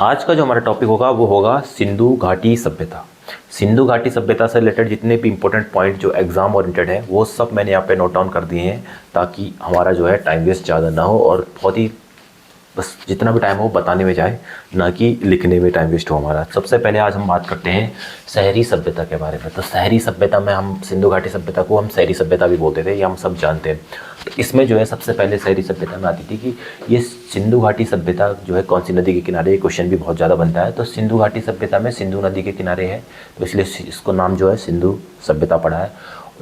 आज का जो हमारा टॉपिक होगा वो होगा सिंधु घाटी सभ्यता। सिंधु घाटी सभ्यता से रिलेटेड जितने भी इंपॉर्टेंट पॉइंट जो एग्जाम ओरिएंटेड है वो सब मैंने यहाँ पे नोट डाउन कर दिए हैं, ताकि हमारा जो है टाइम वेस्ट ज़्यादा ना हो और बहुत ही बस जितना भी टाइम हो बताने में जाए, ना कि लिखने में टाइम वेस्ट हो हमारा। सबसे पहले आज हम बात करते हैं शहरी सभ्यता के बारे में। तो शहरी सभ्यता में हम सिंधु घाटी सभ्यता को हम शहरी सभ्यता भी बोलते थे, ये हम सब जानते हैं। तो इसमें जो है सबसे पहले शहरी सभ्यता में आती थी कि ये सिंधु घाटी सभ्यता जो है कौन सी नदी के किनारे, क्वेश्चन भी बहुत ज़्यादा बनता है। तो सिंधु घाटी सभ्यता में सिंधु नदी के किनारे है, तो इसलिए इसको नाम जो है सिंधु सभ्यता पड़ा है।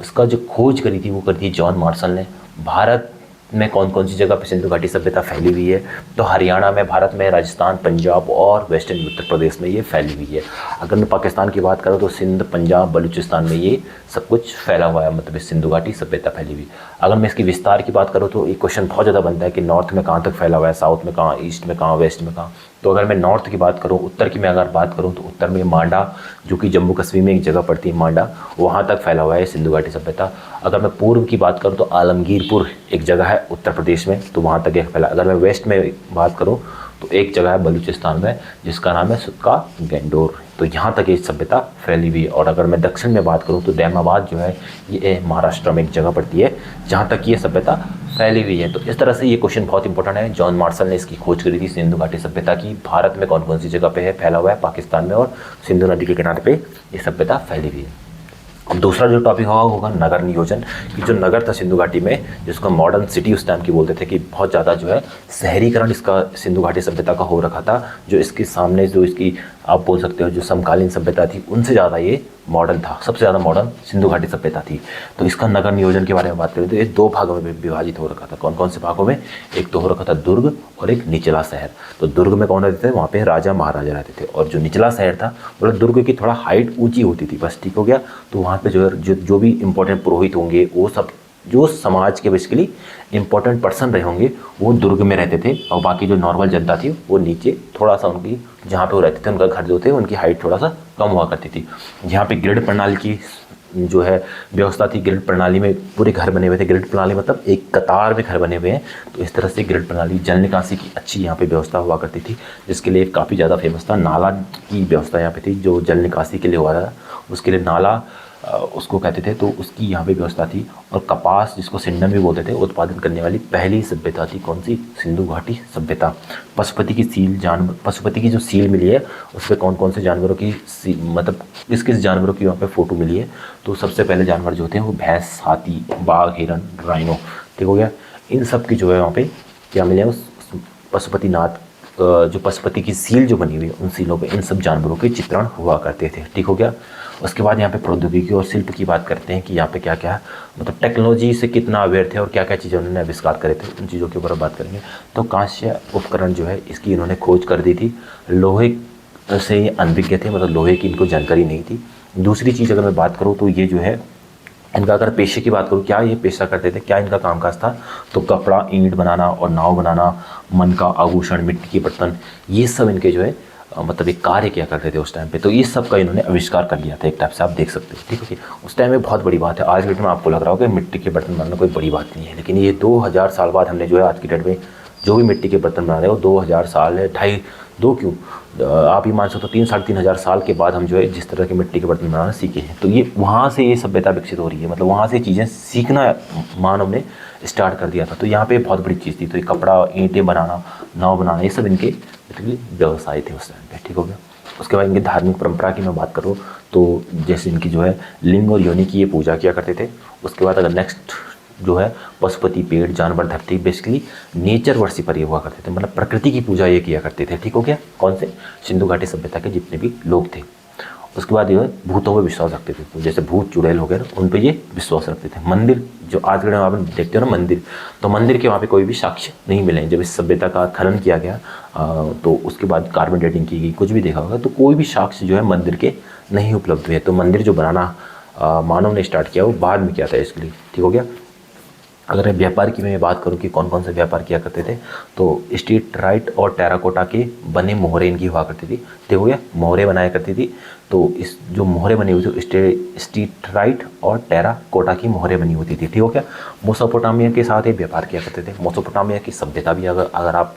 उसका जो खोज करी थी वो करी थी जॉन मार्शल ने। भारत में कौन कौन सी जगह पे सिंधु घाटी सभ्यता फैली हुई है, तो हरियाणा में, भारत में राजस्थान, पंजाब और वेस्टर्न उत्तर प्रदेश में ये फैली हुई है। अगर मैं पाकिस्तान की बात करूँ तो सिंध, पंजाब, बलूचिस्तान में ये सब कुछ फैला हुआ है, मतलब सिंधु घाटी सभ्यता फैली हुई। अगर मैं इसकी विस्तार की बात करूँ तो एक क्वेश्चन बहुत ज़्यादा बनता है कि नॉर्थ में कहाँ तक फैला हुआ है, साउथ में कहाँ, ईस्ट में कहाँ, वेस्ट में कहाँ। तो अगर मैं नॉर्थ की बात करूँ, उत्तर की मैं अगर बात करूँ तो उत्तर में मांडा, जो कि जम्मू कश्मीर में एक जगह पड़ती है मांडा, वहाँ तक फैला हुआ है सिंधु घाटी सभ्यता। अगर मैं पूर्व की बात करूँ तो आलमगीरपुर एक जगह है उत्तर प्रदेश में, तो वहाँ तक एक फैला। अगर मैं वेस्ट में बात करूँ तो एक जगह है बलूचिस्तान में जिसका नाम है सुक्का गैंडोर, तो यहाँ तक ये सभ्यता फैली हुई है। और अगर मैं दक्षिण में बात करूँ तो दैमाबाद जो है ये महाराष्ट्र में एक जगह पड़ती है जहाँ तक ये सभ्यता फैली हुई है। तो इस तरह से ये क्वेश्चन बहुत इंपॉर्टेंट है। जॉन मार्शल ने इसकी खोज करी थी सिंधु घाटी सभ्यता की, भारत में कौन कौन सी जगह पे है फैला हुआ है, पाकिस्तान में और सिंधु नदी के किनारे पे ये सभ्यता फैली हुई है। अब दूसरा जो टॉपिक होगा नगर नियोजन, कि जो नगर था सिंधु घाटी में, जिसको मॉडर्न सिटी उस टाइम की बोलते थे, कि बहुत ज़्यादा जो है शहरीकरण इसका सिंधु घाटी सभ्यता का हो रखा था। जो इसके सामने जो इसकी आप बोल सकते हो जो समकालीन सभ्यता थी उनसे ज़्यादा ये मॉडर्न था, सबसे ज़्यादा मॉडर्न सिंधु घाटी सभ्यता थी। तो इसका नगर नियोजन के बारे में बात करें तो ये दो भागों में विभाजित हो रखा था। कौन कौन से भागों में? एक तो हो रखा था दुर्ग और एक निचला शहर। तो दुर्ग में कौन रहते थे? वहाँ पे राजा महाराजा रहते थे। और जो निचला शहर था मतलब दुर्ग की थोड़ा हाइट ऊंची होती थी, बस ठीक हो गया। तो वहाँ पे जो भी इंपॉर्टेंट पुरोहित होंगे, वो सब जो समाज के बेसिकली इंपॉर्टेंट पर्सन रहे होंगे वो दुर्ग में रहते थे, और बाकी जो नॉर्मल जनता थी वो नीचे थोड़ा सा उनकी जहाँ पे वो रहते थे उनका घर जो थे उनकी हाइट थोड़ा सा कम हुआ करती थी। यहाँ पे ग्रिड प्रणाली की जो है व्यवस्था थी, ग्रिड प्रणाली में पूरे घर बने हुए थे। ग्रिड प्रणाली मतलब एक कतार में घर बने हुए हैं, तो इस तरह से ग्रिड प्रणाली। जल निकासी की अच्छी यहाँ पे व्यवस्था हुआ करती थी, जिसके लिए काफ़ी ज़्यादा फेमस था। नाला की व्यवस्था यहाँ पे थी, जो जल निकासी के लिए हुआ था उसके लिए नाला उसको कहते थे, तो उसकी यहाँ पे व्यवस्था थी। और कपास जिसको सिंडम भी बोलते थे, उत्पादन करने वाली पहली सभ्यता थी कौन सी? सिंधु घाटी सभ्यता। पशुपति की सील, जानवर पशुपति की जो सील मिली है उस पर कौन कौन से जानवरों की मतलब किस किस जानवरों की वहाँ पे फ़ोटो मिली है? तो सबसे पहले जानवर जो होते हैं वो भैंस, हाथी, बाघ, हिरन, राइनो, ठीक हो गया। इन सब की जो है वहाँ पे क्या मिले हैं? उस पशुपतिनाथ जो पशुपति की सील जो बनी हुई है उन सीलों पे इन सब जानवरों के चित्रण हुआ करते थे, ठीक हो गया। उसके बाद यहाँ पे प्रौद्योगिकी और शिल्प की बात करते हैं कि यहाँ पे क्या क्या मतलब टेक्नोलॉजी से कितना अवेयर थे और क्या क्या चीज़ें उन्होंने आविष्कार करे थे, उन चीज़ों के ऊपर बात करेंगे। तो कांस्य उपकरण जो है इसकी इन्होंने खोज कर दी थी। लोहे से ये अनभिज्ञ थे, मतलब लोहे की इनको जानकारी नहीं थी। दूसरी चीज़ अगर मैं बात करूँ तो ये जो है इनका अगर पेशे की बात करूँ, क्या ये पेशा करते थे, क्या इनका कामकाज था? तो कपड़ा, ईंट बनाना और नाव बनाना, मन का आभूषण, मिट्टी के बर्तन, ये सब इनके जो है मतलब एक कार्य किया करते थे उस टाइम पे। तो ये सब का इन्होंने आविष्कार कर लिया था एक टाइप से, आप देख सकते हैं, ठीक है। उस टाइम में बहुत बड़ी बात है। आज के डेट में आपको लग रहा होगा कि मिट्टी के बर्तन बनाना कोई बड़ी बात नहीं है, लेकिन ये 2000 साल बाद हमने जो है आज की डेट में जो भी मिट्टी के बर्तन बना रहे हो 2000 साल है, ढाई दो क्यों आप ही मान सकते हो 3 साढ़े 3 हज़ार साल के बाद हम जो है जिस तरह के मिट्टी के बर्तन बनाना सीखे हैं। तो ये वहाँ से ये सभ्यता विकसित हो रही है, मतलब वहाँ से चीज़ें सीखना मानव ने स्टार्ट कर दिया था। तो यहाँ पे बहुत बड़ी चीज़ थी। तो ये कपड़ा, ईंटें बनाना, नाव बनाना, ये सब इनके व्यवसाय थे उस टाइम पे, ठीक हो गया। उसके बाद इनकी धार्मिक परंपरा की मैं बात करूँ तो जैसे इनकी जो है लिंग और योनि की ये पूजा किया करते थे। उसके बाद अगर नेक्स्ट जो है पशुपति, पेड़, जानवर, धरती, बेसिकली नेचर वर्षी पर ये हुआ करते थे, मतलब प्रकृति की पूजा ये किया करते थे, ठीक हो गया। कौन से? सिंधु घाटी सभ्यता के जितने भी लोग थे। उसके बाद ये भूतों पर विश्वास रखते थे, तो जैसे भूत चुड़ैल हो गए उन पे ये विश्वास रखते थे। मंदिर जो आज के आप देखते हो ना मंदिर, तो मंदिर के वहाँ पे कोई भी साक्ष्य नहीं मिले। जब इस सभ्यता का खनन किया गया तो उसके बाद कार्बन डेटिंग की गई, कुछ भी देखा होगा, तो कोई भी साक्ष्य जो है मंदिर के नहीं उपलब्ध हुए। तो मंदिर जो बनाना मानव ने स्टार्ट किया वो बाद में किया था इसके लिए, ठीक हो गया। अगर मैं व्यापार की मैं बात करूं कि कौन कौन से व्यापार किया करते थे, तो स्ट्रीट राइट और टेराकोटा के बने मोहरे इनकी हुआ करती थी। ठीक हो गया, मोहरे बनाया करती थी। तो इस जो मोहरे बनी हुई थी स्ट्रीट राइट और टेराकोटा की मोहरे बनी होती थी। ठीक हो गया। मोसोपोटामिया के साथ ये व्यापार किया करते थे। मोसोपोटामिया की सभ्यता भी अगर आप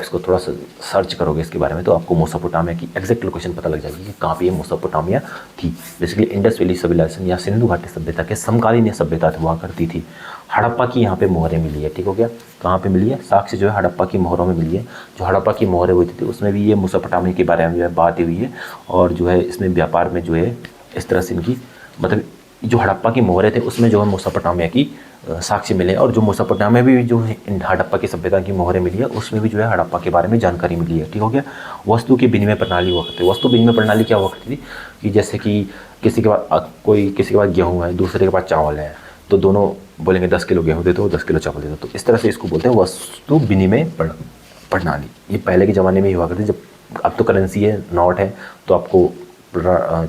इसको थोड़ा सा सर्च करोगे इसके बारे में, तो आपको मोसोपोटामिया की एग्जैक्ट लोकेशन पता लग जाएगी कि कहाँ पे ये मोसोपोटामिया थी। बेसिकली इंडस वैली सिविलाइजेशन या सिंधु घाटी सभ्यता के समकालीन ये सभ्यता हुआ करती थी। हड़प्पा की यहाँ पे मोहरें मिली है। ठीक हो गया, कहाँ पे मिली है? साक्ष्य जो है हड़प्पा की मोहरों में मिली है। जो हड़प्पा की मोहरें हुई थी उसमें भी ये मोसोपोटामिया के बारे में जो है बात हुई है। और जो है इसमें व्यापार में जो है इस तरह से इनकी मतलब जो हड़प्पा की मोहरें थे उसमें जो है मोसोपोटामिया की साक्ष्य मिले। और जो मोसोपोटामिया में भी जो हड़प्पा की सभ्यता की मोहरें मिली है उसमें भी जो है हड़प्पा के बारे में जानकारी मिली है। ठीक हो गया। वस्तु की विनिमय प्रणाली हुआ करती है। वस्तु विनिमय प्रणाली क्या हुआ करती थी कि जैसे कि किसी के पास गेहूँ है, दूसरे के पास चावल है, तो दोनों बोलेंगे 10 किलो गेहूँ दे दो, 10 किलो चावल दे दो। तो इस तरह से इसको बोलते हैं वस्तु विनिमय प्रणाली। ये पहले के ज़माने में ही हुआ करती, जब अब तो करेंसी है, नोट है, तो आपको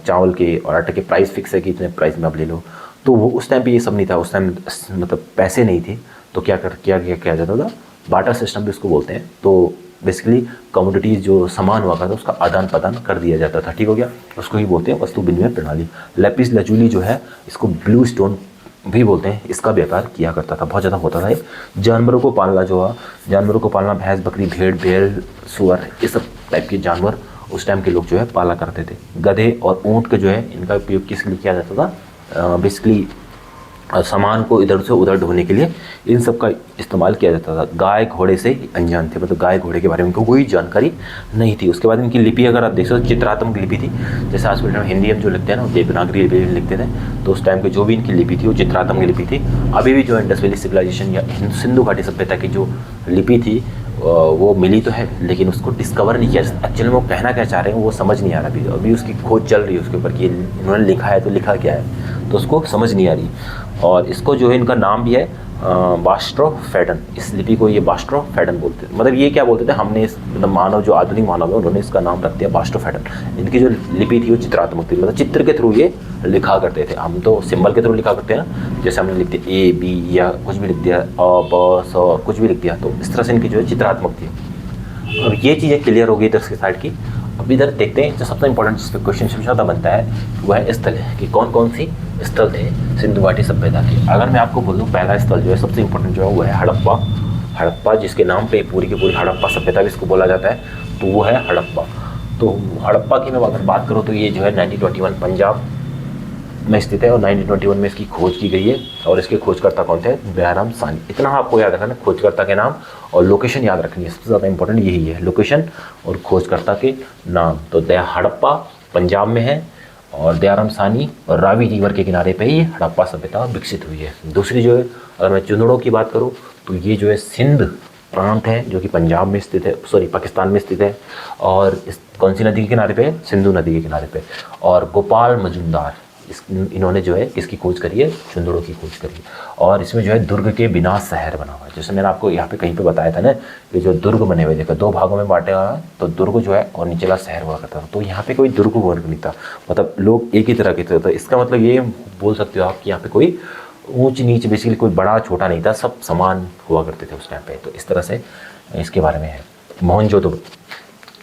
चावल के और आटे के प्राइस फिक्स है कि इतने प्राइस में आप ले लो। तो वो उस टाइम पे ये सब नहीं था। उस टाइम मतलब पैसे नहीं थे, तो क्या जाता था? बार्टर सिस्टम भी उसको बोलते हैं। तो बेसिकली कमोडिटीज़ जो सामान हुआ था उसका आदान प्रदान कर दिया जाता था। ठीक हो गया, उसको ही बोलते हैं वस्तु विनिमय प्रणाली। लेपिस लाजुली जो है इसको ब्लू स्टोन भी बोलते हैं, इसका व्यापार किया करता था, बहुत ज़्यादा होता था। जानवरों को पालना जो है, जानवरों को पालना, भैंस, बकरी, भेड़, सुअर, ये सब टाइप के जानवर उस टाइम के लोग जो है पाला करते थे। गधे और ऊँट का जो है इनका उपयोग किस लिए किया जाता था? बेसिकली सामान को इधर से उधर ढोने के लिए इन सब का इस्तेमाल किया जाता था। गाय घोड़े से अनजान थे, मतलब गाय घोड़े के बारे में इनको कोई जानकारी नहीं थी। उसके बाद इनकी लिपि अगर आप देख सकते हो, चित्रात्मक लिपि थी। जैसे आज के टाइम हिंदी हम जो लिखते हैं ना, देवनागरी लिपि में लिखते थे, तो उस टाइम पे जो भी इनकी लिपि थी वो चित्रात्मक लिपि थी। अभी भी जो इंडस वैली सिविलाइजेशन या सिंधु घाटी सभ्यता की जो लिपि थी वो मिली तो है, लेकिन उसको डिस्कवर नहीं किया। एक्चुअली में वो कहना क्या चाह रहे हैं वो समझ नहीं आ रहा। अभी उसकी खोज चल रही है उसके ऊपर कि इन्होंने लिखा है तो लिखा क्या है, तो उसको समझ नहीं आ रही। और इसको जो है इनका नाम भी है बास्ट्रोफेडन। इस लिपि को ये बास्ट्रोफेडन बोलते थे। मतलब ये क्या बोलते थे, हमने इस मतलब मानव जो आधुनिक मानव है उन्होंने इसका नाम रख दिया बास्ट्रोफेडन। इनकी जो लिपि थी वो चित्रात्मक थी, मतलब चित्र के थ्रू ये लिखा करते थे। हम तो सिंबल के थ्रू लिखा करते हैं ना, जैसे हमने लिख दिया ए बी या कुछ भी लिख दिया, अ ब स कुछ भी लिख दिया, तो इस तरह से इनकी जो है चित्रात्मक थी। अब ये चीज़ें क्लियर हो गई इधर की साइड की। अब इधर देखते हैं जो सबसे इंपॉर्टेंट जिस पर क्वेश्चन ज़्यादा बनता है वह है स्थल है, कि कौन कौन सी स्थल थे सिंधु घाटी सभ्यता के। अगर मैं आपको बोलूँ पहला स्थल जो है सबसे इंपॉर्टेंट जो है वो है हड़प्पा। हड़प्पा जिसके नाम पे पूरी की पूरी हड़प्पा सभ्यता भी इसको बोला जाता है, तो वो है हड़प्पा। तो हड़प्पा की मैं अगर बात करूँ तो ये जो है 1921 पंजाब में स्थित है और 1921 में इसकी खोज की गई है। और इसके खोजकर्ता कौन थे? दयाराम साहनी। इतना आपको याद रखना, खोजकर्ता के नाम और लोकेशन याद रखनी है, सबसे ज़्यादा इंपॉर्टेंट यही है, लोकेशन और खोजकर्ता के नाम। तो हड़प्पा पंजाब में है और दयाराम साहनी और रावी रिवर के किनारे पे ही हड़प्पा सभ्यता विकसित हुई है। दूसरी जो है अगर मैं चुनड़ों की बात करूँ तो ये जो है सिंध प्रांत है जो कि पंजाब में स्थित है, सॉरी पाकिस्तान में स्थित है। और इस कौन सी नदी के किनारे पे? सिंधु नदी के किनारे पे। और गोपाल मजुमदार इन्होंने जो है किसकी खोज करी है? चुंदड़ों की खोज करी है। और इसमें जो है दुर्ग के बिना शहर बना हुआ है। जैसे मैंने आपको यहाँ पे कहीं पे बताया था ना कि जो दुर्ग बने हुए देखो दो भागों में बांटे हुआ है, तो दुर्ग जो है और निचला शहर हुआ करता था। तो यहाँ पे कोई दुर्ग वर्ग नहीं था, मतलब लोग एक ही तरह के थे। तो इसका मतलब ये बोल सकते हो आप कि यहाँ पे कोई ऊंच नीच बेसिकली कोई बड़ा छोटा नहीं था, सब समान हुआ करते थे उस टाइम पे। तो इस तरह से इसके बारे में है।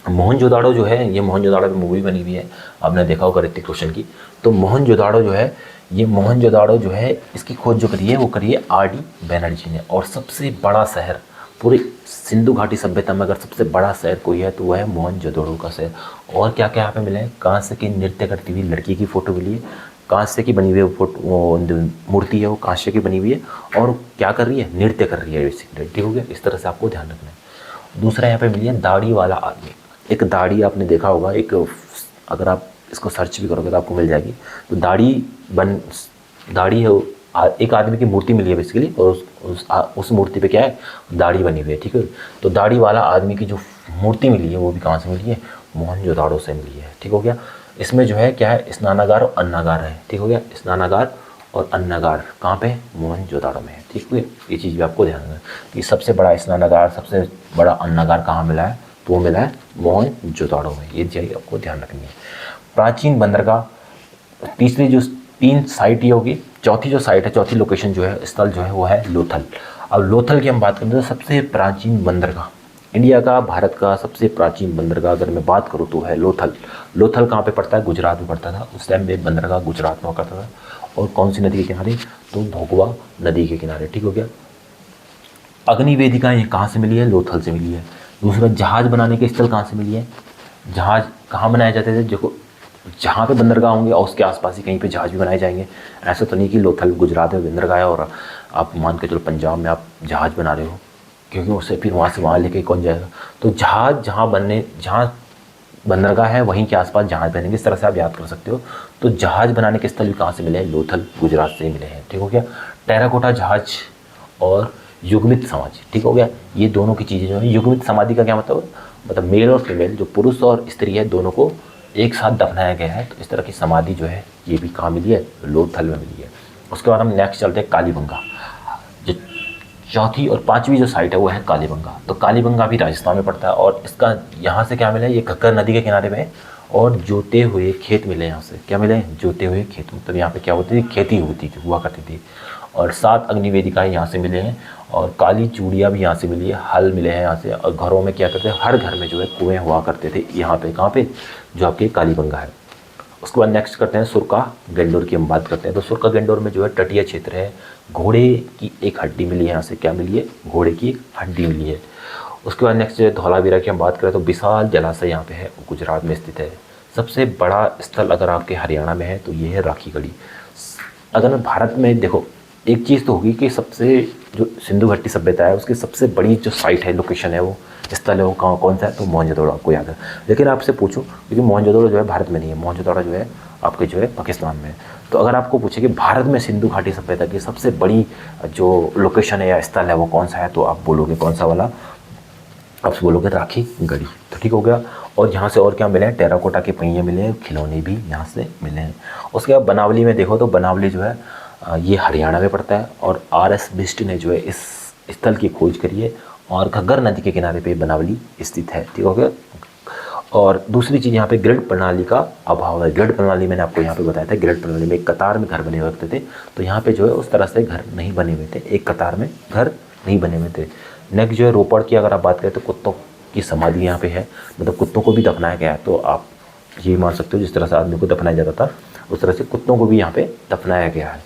मोहनजोदाड़ो जो है, ये मोहनजोदाड़ो की मूवी बनी हुई है, आपने देखा होगा ऋतिक रोशन की। तो मोहनजोदाड़ो जो है, ये मोहनजोदाड़ो जो है इसकी खोज जो करी है वो करी है आर.डी. बैनर्जी ने। और सबसे बड़ा शहर पूरी सिंधु घाटी सभ्यता में अगर सबसे बड़ा शहर कोई है तो वह है मोहनजोदाड़ो का शहर। और क्या क्या यहाँ पे मिले हैं? कांस्य की नृत्य करती हुई लड़की की फ़ोटो मिली है, कांस्य की बनी हुई है फोटो, वो मूर्ति है वो कांस्य की बनी हुई है और क्या कर रही है? नृत्य कर रही है बेसिकली। ठीक हो गया, इस तरह से आपको ध्यान रखना है। दूसरा यहाँ पे मिली है दाढ़ी वाला आदमी। एक दाढ़ी आपने देखा होगा, एक अगर आप इसको सर्च भी करोगे तो आपको मिल जाएगी। तो दाढ़ी है, एक आदमी की मूर्ति मिली है बेसिकली, और उस मूर्ति पे क्या है? दाढ़ी बनी हुई है। ठीक है, तो दाढ़ी वाला आदमी की जो मूर्ति मिली है वो भी कहाँ से मिली है? मोहनजोदाड़ो से मिली है। ठीक हो गया। इसमें जो है क्या है? स्नानागार और अन्नागार है। ठीक हो गया, स्नानागार और अन्नागार कहाँ पे? मोहनजोदाड़ो में है। ठीक है, ये चीज़ भी आपको ध्यान रखना कि सबसे बड़ा स्नानागार सबसे बड़ा अन्नागार कहाँ मिला है? तो वो मिला है मोहनजोदाड़ो में। ये चीज़ आपको ध्यान रखनी है। प्राचीन बंदरगाह, तीसरी जो 3 साइट ये होगी। चौथी जो साइट है, चौथी लोकेशन जो है, स्थल जो है वो है लोथल। अब लोथल की हम बात करें तो सबसे प्राचीन बंदरगाह, इंडिया का, भारत का सबसे प्राचीन बंदरगाह अगर मैं बात करूँ तो है लोथल। लोथल कहाँ पे पड़ता है? गुजरात में पड़ता था। उस टाइम में बंदरगाह गुजरात में करता था। और कौन सी नदी के किनारे? तो भोगवा नदी के किनारे। ठीक हो गया। अग्नि वेदिका ये कहाँ से मिली है? लोथल से मिली है। दूसरा, जहाज बनाने के स्थल कहाँ से मिली है? जहाज कहाँ बनाए जाते थे? देखो, जहाँ पे बंदरगाह होंगे और उसके आसपास ही कहीं पे जहाज भी बनाए जाएंगे। ऐसा तो नहीं कि लोथल गुजरात में बंदरगाह है और आप मान के चलो पंजाब में आप जहाज बना रहे हो, क्योंकि उससे फिर वहाँ से वहाँ लेके कौन जाएगा। तो जहाज जहाँ बंदरगाह है वहीं के आसपास जहाज बनेंगे, इस तरह से आप याद कर सकते हो। तो जहाज बनाने के स्थल भी कहाँ से मिले हैं? लोथल गुजरात से ही मिले हैं। ठीक हो गया। टेराकोटा जहाज और युग्मित समाधि। ठीक हो गया। ये दोनों की चीज़ें जो है, युग्मित समाधि का क्या मतलब मेल और फीमेल, जो पुरुष और स्त्री है, दोनों को एक साथ दफनाया गया है। तो इस तरह की समाधि जो है ये भी कहाँ मिली है? लोथल में मिली है। उसके बाद हम नेक्स्ट चलते हैं कालीबंगा। जो चौथी और पांचवी जो साइट है वो है कालीबंगा। तो कालीबंगा भी राजस्थान में पड़ता है और इसका यहाँ से क्या मिला है? ये घग्गर नदी के किनारे में है और जोते हुए खेत मिले। यहाँ से क्या मिले? जोते हुए खेत। मतलब यहाँ पे क्या होती थी? खेती हुआ करती थी। और 7 अग्निवेदिकाएँ यहाँ से मिले हैं और काली चूड़ियाँ भी यहाँ से मिली है, हल मिले हैं यहाँ से। और घरों में क्या करते हैं? हर घर में जो है कुएँ हुआ करते थे यहाँ पे। कहाँ पे? जो आपके कालीबंगा है। उसके बाद नेक्स्ट करते हैं सुरका गेंडोर की हम बात करते हैं। तो सुरका गेंडोर में जो है तटीय क्षेत्र है। घोड़े की एक हड्डी मिली है यहाँ से। क्या मिली है? घोड़े की एक हड्डी मिली है। उसके बाद नेक्स्ट जो है धौलावीरा की हम बात करें तो विशाल जलाशय यहाँ पे है, गुजरात में स्थित है। सबसे बड़ा स्थल अगर आपके हरियाणा में है तो ये है राखी गढ़ी। अगर मैं भारत में देखो, एक चीज़ तो होगी कि सबसे जो सिंधु घाटी सभ्यता है उसकी सबसे बड़ी जो साइट है, लोकेशन है, वो स्थल है, वो कौन सा है? तो मोहनजोदड़ो आपको याद है। लेकिन आपसे पूछूं, क्योंकि मोहनजोदड़ो जो है भारत में नहीं है, मोहनजोदड़ो जो है आपके जो है पाकिस्तान में है। तो अगर आपको पूछे कि भारत में सिंधु घाटी सभ्यता की सबसे बड़ी जो लोकेशन है या स्थल है वो कौन सा है, तो आप बोलोगे कौन सा वाला? आप बोलोगे राखी गढ़ी। तो ठीक हो गया। और यहाँ से और क्या मिले हैं? टेराकोटा के पहिए मिले हैं, खिलौने भी यहाँ से मिले हैं। उसके बाद बनावली में देखो तो बनावली जो है ये हरियाणा में पड़ता है और RS बिष्ट ने जो है इस स्थल की खोज करी है और घग्गर नदी के किनारे पे बनावली स्थित है। ठीक हो गया। और दूसरी चीज़, यहाँ पे ग्रिड प्रणाली का अभाव है। ग्रिड प्रणाली मैंने आपको यहाँ पे बताया था, ग्रिड प्रणाली में एक कतार में घर बने हुए थे। तो यहाँ पे जो है उस तरह से घर नहीं बने हुए थे, एक कतार में घर नहीं बने हुए थे। नेक्स्ट जो है रोपड़ की अगर आप बात करें तो कुत्तों की समाधि यहाँ पे है, मतलब कुत्तों को भी दफनाया गया है। तो आप ये मान सकते हो जिस तरह से आदमी को दफनाया जाता था उस तरह से कुत्तों को भी यहाँ पे दफनाया गया है।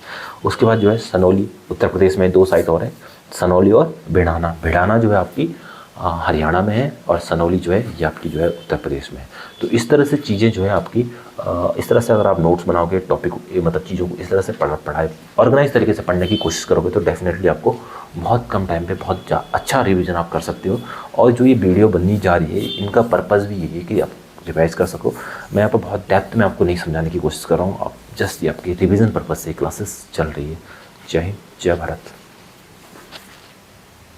उसके बाद जो है सनौली, उत्तर प्रदेश में 2 साइट और है, सनौली और भिड़ाना। भिड़ाना जो है आपकी हरियाणा में है और सनौली जो है ये आपकी जो है उत्तर प्रदेश में है। तो इस तरह से चीज़ें जो है आपकी इस तरह से अगर आप नोट्स बनाओगे, टॉपिक मतलब चीज़ों को इस तरह से पढ़ाई ऑर्गेनाइज तरीके से पढ़ने की कोशिश करोगे तो डेफिनेटली आपको बहुत कम टाइम पे बहुत अच्छा रिवीजन आप कर सकते हो। और जो ये वीडियो बननी जा रही है इनका पर्पज़ भी यही है कि आप रिवाइज कर सको। मैं यहाँ पर बहुत डेप्थ में आपको नहीं समझाने की कोशिश कर रहा हूँ, आप जस्ट ये आपकी रिवीजन पर्पज़ से क्लासेस चल रही है। जय हिंद, जय भारत।